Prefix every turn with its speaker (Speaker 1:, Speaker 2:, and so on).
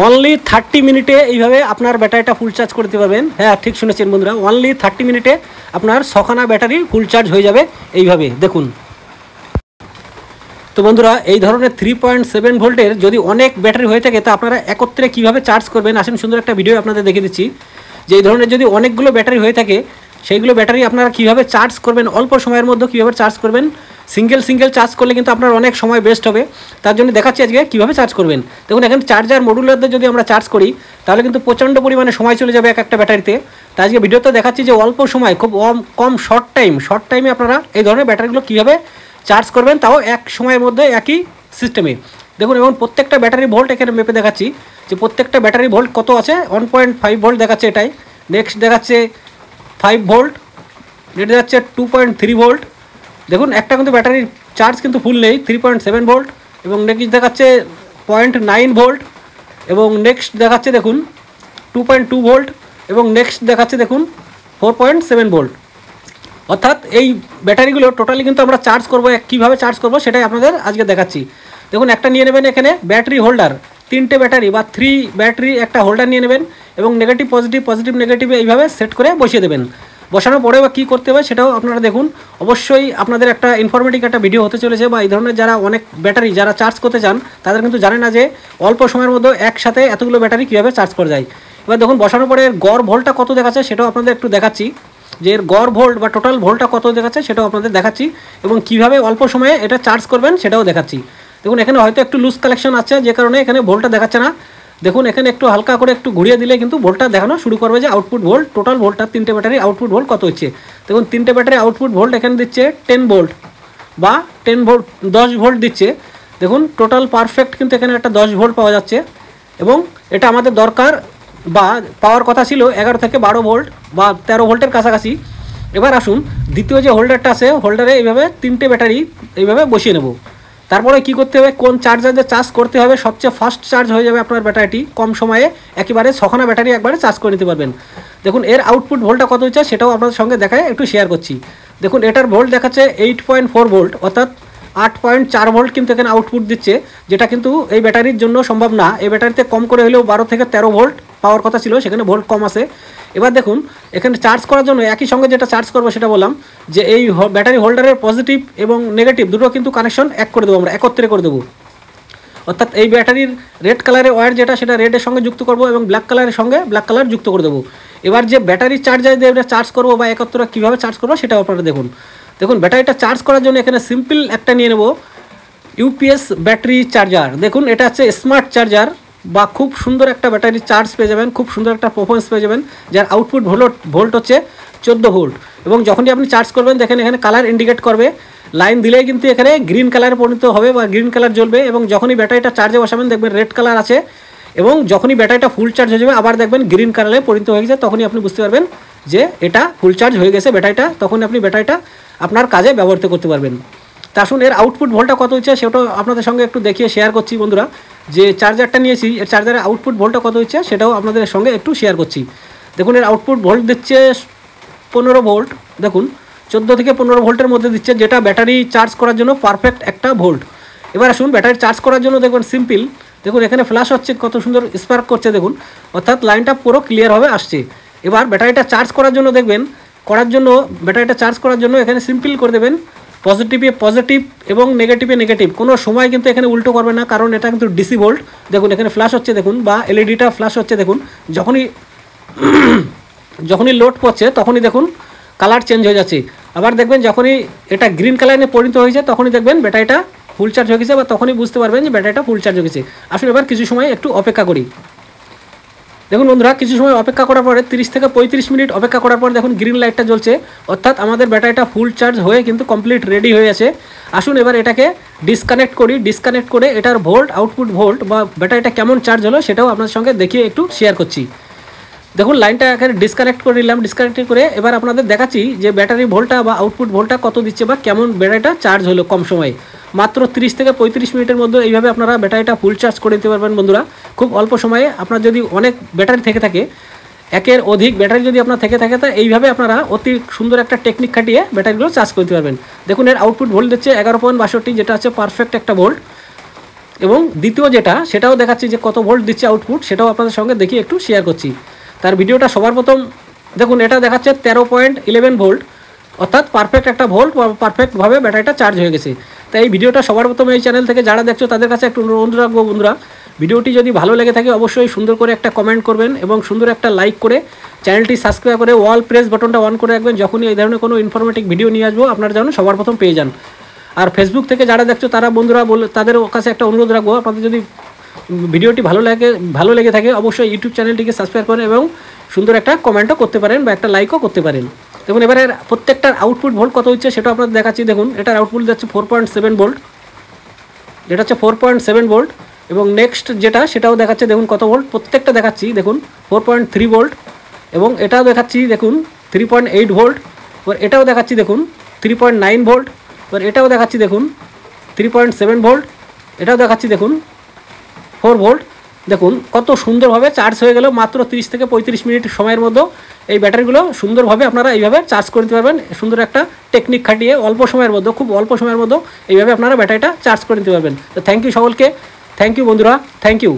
Speaker 1: Only 30 মিনিটে এইভাবে আপনার ব্যাটারিটা ফুল চার্জ করতে পারবেন। হ্যাঁ, ঠিক শুনেছেন বন্ধুরা, অনলি 30 মিনিটে আপনার 6খানা ব্যাটারি ফুল চার্জ হয়ে যাবে এইভাবে। দেখুন তো বন্ধুরা, এই ধরনের 3.7 ভোল্টের যদি অনেক ব্যাটারি হয়ে থাকে তা আপনারা একত্রে কীভাবে চার্জ করবেন, আসেন সুন্দর একটা ভিডিও আপনাদের দেখে দিচ্ছি। যে এই ধরনের যদি অনেকগুলো ব্যাটারি হয়ে থাকে সেইগুলো ব্যাটারি আপনারা কীভাবে চার্জ করবেন, অল্প সময়ের মধ্যে কীভাবে চার্জ করবেন। সিঙ্গেল চার্জ করলে কিন্তু আপনার অনেক সময় বেস্ট হবে, তার জন্য দেখাচ্ছি আজকে কীভাবে চার্জ করবেন। দেখুন এখানে চার্জার মডুলার দিয়ে যদি আমরা চার্জ করি তাহলে কিন্তু প্রচণ্ড পরিমাণে সময় চলে যাবে একটা ব্যাটারিতে। তাই আজকে ভিডিওতে দেখাচ্ছি যে অল্প সময় খুব কম শর্ট টাইমে আপনারা এই ধরনের ব্যাটারিগুলো কীভাবে চার্জ করবেন, তাও এক সময়ের মধ্যে একই সিস্টেমে। দেখুন এবং প্রত্যেকটা ব্যাটারি ভোল্ট এখানে মেপে দেখাচ্ছি যে প্রত্যেকটা ব্যাটারি ভোল্ট কত আছে। 1.5 ভোল্ট দেখাচ্ছে এটাই, নেক্সট দেখাচ্ছে 5 ভোল্ট, এটা দেখাচ্ছে 2.3 ভোল্ট। দেখুন একটা কিন্তু ব্যাটারির চার্জ কিন্তু ফুল নেই, 3.7 ভোল্ট, এবং নেক্সট দেখাচ্ছে 0.9 ভোল্ট, এবং নেক্সট দেখাচ্ছে দেখুন 2.2 ভোল্ট, এবং নেক্সট দেখাচ্ছে দেখুন 4.7 ভোল্ট। অর্থাৎ এই ব্যাটারিগুলো টোটালি কিন্তু আমরা চার্জ করবো, কীভাবে চার্জ করবো সেটাই আপনাদের আজকে দেখাচ্ছি। দেখুন একটা নিয়ে নেবেন এখানে ব্যাটারি হোল্ডার, 3টে ব্যাটারি বা 3 ব্যাটারি একটা হোল্ডার নিয়ে নেবেন এবং নেগেটিভ পজিটিভ নেগেটিভে এইভাবে সেট করে বসিয়ে দেবেন। বসানোর পরে বা কী করতে হবে সেটাও আপনারা দেখুন। অবশ্যই আপনাদের একটা ইনফরমেটিভ একটা ভিডিও হতে চলেছে, বা এই ধরনের যারা অনেক ব্যাটারি যারা চার্জ করতে চান তাদের কিন্তু জানে না যে অল্প সময়ের মধ্যে একসাথে এতগুলো ব্যাটারি কীভাবে চার্জ করা যায়। এবার দেখুন বসানোর পরে গড় ভোল্টটা কত দেখাচ্ছে সেটাও আপনাদের একটু দেখাচ্ছি, যে এর গড় ভোল্ট বা টোটাল ভোল্টটা কত দেখাচ্ছে সেটাও আপনাদের দেখাচ্ছি, এবং কীভাবে অল্প সময়ে এটা চার্জ করবেন সেটাও দেখাচ্ছি। দেখুন এখানে হয়তো একটু লুজ কালেকশন আছে যে কারণে এখানে ভোল্টটা দেখাচ্ছে না। দেখুন এখানে একটু হালকা করে একটু ঘুরিয়ে দিলে কিন্তু ভোল্টটা দেখানো শুরু করবে যে আউটপুট ভোল্ট, টোটাল ভোল্টটা 3টে ব্যাটারি আউটপুট ভোল্ট কত হচ্ছে। দেখুন 3টে ব্যাটারি আউটপুট ভোল্ট এখানে দিচ্ছে 10 ভোল্ট বা 10 ভোল্ট দিচ্ছে। দেখুন টোটাল পারফেক্ট কিন্তু এখানে একটা 10 ভোল্ট পাওয়া যাচ্ছে, এবং এটা আমাদের দরকার বা পাওয়ার কথা ছিল 11 থেকে 12 ভোল্ট বা 13 ভোল্টের কাছাকাছি। এবার আসুন দ্বিতীয় যে হোল্ডারটা আছে, হোল্ডারে এইভাবে 3টে ব্যাটারি এইভাবে বসিয়ে নেব। তারপরে কি করতে হবে, কোন চার্জারে চার্জ করতে হবে, সবচেয়ে ফাস্ট চার্জ হয়ে যাবে আপনার ব্যাটারিটি, কম সময়ে একেবারে 6খানা ব্যাটারি একবারে চার্জ করে নিতে পারবেন। দেখুন এর আউটপুট ভোল্টটা কত হচ্ছে সেটাও আপনাদের সঙ্গে দেখায় একটু শেয়ার করছি। দেখুন এটার ভোল্ট দেখাচ্ছে 8.4 ভোল্ট, অর্থাৎ 8.4 ভোল্ট কিন্তু এখানে আউটপুট দিচ্ছে, যেটা কিন্তু এই ব্যাটারির জন্য সম্ভব না। এই ব্যাটারিতে কম করে হলেও 12 থেকে 13 ভোল্ট পাওয়ার কথা ছিল, সেখানে ভোল্ট কম আছে। এবার দেখুন এখানে চার্জ করার জন্য একই সঙ্গে যেটা চার্জ করবো সেটা বললাম যে এই ব্যাটারি হোল্ডারের পজিটিভ এবং নেগেটিভ দুটো কিন্তু কানেকশন এক করে দেবো, আমরা একত্রে করে দেবো। অর্থাৎ এই ব্যাটারির রেড কালারের ওয়্যার যেটা সেটা রেডের সঙ্গে যুক্ত করব এবং ব্ল্যাক কালারের সঙ্গে ব্ল্যাক কালার যুক্ত করে দেবো। এবার যে ব্যাটারি চার্জার দিয়ে চার্জ করবো বা একত্রে কীভাবে চার্জ করবো সেটাও আপনারা দেখুন। দেখুন ব্যাটারিটা চার্জ করার জন্য এখানে সিম্পল একটা নিয়ে নেব ইউপিএস ব্যাটারি চার্জার। দেখুন এটা হচ্ছে স্মার্ট চার্জার, বা খুব সুন্দর একটা ব্যাটারি চার্জ পেয়ে যাবেন, খুব সুন্দর একটা পারফরমেন্স পেয়ে যাবেন, যার আউটপুট ভোল্ট হচ্ছে 14 ভোল্ট। এবং যখনই আপনি চার্জ করবেন দেখেন এখানে কালার ইন্ডিকেট করবে, লাইন দিলেই কিন্তু এখানে গ্রিন কালারে পরিণত হবে বা গ্রিন কালার জ্বলবে, এবং যখনই ব্যাটারিটা চার্জে বসাবেন দেখবেন রেড কালার আছে, এবং যখনই ব্যাটারিটা ফুল চার্জ হয়ে যাবে আবার দেখবেন গ্রিন কালারে পরিণত হয়ে গেছে, তখনই আপনি বুঝতে পারবেন যে এটা ফুল চার্জ হয়ে গেছে ব্যাটারিটা, তখন আপনি ব্যাটারিটা আপনার কাজে ব্যবহৃত করতে পারবেন। তা আসুন এর আউটপুট ভোল্টটা কত হচ্ছে সেটাও আপনাদের সঙ্গে একটু দেখিয়ে শেয়ার করছি বন্ধুরা। যে চার্জারটা নিয়েছি এর চার্জারের আউটপুট ভোল্টটা কত হচ্ছে সেটাও আপনাদের সঙ্গে একটু শেয়ার করছি। দেখুন এর আউটপুট ভোল্ট দিচ্ছে 15 ভোল্ট, দেখুন 14 থেকে 15 ভোল্টের মধ্যে দিচ্ছে, যেটা ব্যাটারি চার্জ করার জন্য পারফেক্ট একটা ভোল্ট। এবার আসুন ব্যাটারি চার্জ করার জন্য দেখবেন সিম্পল, দেখুন এখানে ফ্ল্যাশ হচ্ছে, কত সুন্দর স্পার্ক করছে দেখুন, অর্থাৎ লাইনটা পুরো ক্লিয়ারভাবে আসছে। এবার ব্যাটারিটা চার্জ করার জন্য দেখবেন ব্যাটারিটা চার্জ করার জন্য এখানে সিম্পল করে দেবেন পজিটিভে পজিটিভ এবং নেগেটিভে নেগেটিভ, কোনো সময় কিন্তু এখানে উল্টো করবে না, কারণ এটা কিন্তু ডিসি ভোল্ট। দেখুন এখানে ফ্ল্যাশ হচ্ছে দেখুন, বা এলইডিটা ফ্ল্যাশ হচ্ছে দেখুন, যখনই লোড পড়ছে তখনই দেখুন কালার চেঞ্জ হয়ে যাচ্ছে। আবার দেখবেন যখনই এটা গ্রিন কালারে পরিণত হয়েছে তখনই দেখবেন ব্যাটারিটা ফুল চার্জ হয়ে গেছে, বা তখনই বুঝতে পারবেন যে ব্যাটারিটা ফুল চার্জ হয়ে গেছে। আসলে এবার কিছু সময় একটু অপেক্ষা করি। দেখুন বন্ধুরা কিছু সময় অপেক্ষা করার পরে 30 থেকে 35 মিনিট অপেক্ষা করার পর দেখুন গ্রিন লাইটটা জ্বলছে, অর্থাৎ আমাদের ব্যাটারিটা ফুল চার্জ হয়ে কিন্তু কমপ্লিট রেডি হয়ে আছে। আসুন এবার এটাকে ডিসকানেক্ট করে এটার ভোল্ট আউটপুট ভোল্ট বা ব্যাটারিটা কেমন চার্জ হলো সেটাও আপনার সঙ্গে দেখিয়ে একটু শেয়ার করছি। দেখুন লাইনটা এখানে ডিসকানেক্ট করে নিলাম, ডিসকানেক্ট করে এবার আপনাদের দেখাচ্ছি যে ব্যাটারি ভোল্টটা বা আউটপুট ভোল্টটা কত দিচ্ছে বা কেমন ব্যাটারিটা চার্জ হলো কম সময়ে। মাত্র 30 থেকে 35 মিনিটের মধ্যে এইভাবে আপনারা ব্যাটারিটা ফুল চার্জ করে দিতে পারবেন বন্ধুরা, খুব অল্প সময়ে। আপনার যদি অনেক ব্যাটারি থেকে থাকে, একের অধিক ব্যাটারি যদি আপনার থেকে থাকে, তা এইভাবে আপনারা অতি সুন্দর একটা টেকনিক খাটিয়ে ব্যাটারিগুলো চার্জ করতে পারবেন। দেখুন এর আউটপুট ভোল্ট দিচ্ছে 11.62, যেটা আছে পারফেক্ট একটা ভোল্ট। এবং দ্বিতীয় যেটা সেটাও দেখাচ্ছি যে কত ভোল্ট দিচ্ছে আউটপুট, সেটাও আপনাদের সঙ্গে দেখি একটু শেয়ার করছি। তার ভিডিওটা সবার প্রথম দেখুন, এটা দেখাচ্ছে 13.11 ভোল্ট, অর্থাৎ পারফেক্ট একটা ভোল্ট বা পারফেক্টভাবে ব্যাটারিটা চার্জ হয়ে গেছে। তাই এই ভিডিওটা সবার প্রথমে এই চ্যানেল থেকে যারা দেখছো তাদের কাছে একটু অনুরোধ রাখবো, বন্ধুরা ভিডিওটি যদি ভালো লেগে থাকে অবশ্যই সুন্দর করে একটা কমেন্ট করবেন এবং সুন্দর একটা লাইক করে চ্যানেলটি সাবস্ক্রাইব করে অল প্রেস বাটনটা অন করে রাখবেন। যখনই এই ধরনের কোনো ইনফরমেটিভ ভিডিও নিয়ে আসবো আপনারা যেন সবার প্রথম পেয়ে যান। আর ফেসবুক থেকে যারা দেখছো তারা বন্ধুরা তাদের কাছে একটা অনুরোধ রাখবো, আপনাদের যদি ভিডিওটি ভালো লেগে থাকে অবশ্যই ইউটিউব চ্যানেলটিকে সাবস্ক্রাইব করেন এবং সুন্দর একটা কমেন্টও করতে পারেন বা একটা লাইকও করতে পারেন। দেখুন এবারে প্রত্যেকটার আউটপুট ভোল্ট কত হচ্ছে সেটা আপনাদের দেখাচ্ছি। দেখুন এটার আউটপুট যাচ্ছে 4.7 ভোল্ট, যেটা হচ্ছে 4.7 ভোল্ট। এবং নেক্সট যেটা সেটাও দেখাচ্ছে, দেখুন কত ভোল্ট, প্রত্যেকটা দেখাচ্ছি দেখুন 4.3 ভোল্ট। এবং এটাও দেখাচ্ছি দেখুন 3.8 ভোল্ট। এবার এটাও দেখাচ্ছি দেখুন 3.9 ভোল্ট। এবার এটাও দেখাচ্ছি দেখুন 3.7 ভোল্ট। এটাও দেখাচ্ছি দেখুন 4 ভোল্ট। দেখুন কত সুন্দরভাবে চার্জ হয়ে গেল মাত্র 30 থেকে 35 মিনিট সময়ের মধ্যে। এই ব্যাটারিগুলো সুন্দরভাবে আপনারা এইভাবে চার্জ করে নিতে পারবেন, সুন্দর একটা টেকনিক খাটিয়ে অল্প সময়ের মধ্যে, খুব অল্প সময়ের মধ্যে এইভাবে আপনারা ব্যাটারিটা চার্জ করে নিতে পারবেন। তো থ্যাংক ইউ সকলকে, থ্যাংক ইউ বন্ধুরা, থ্যাংক ইউ।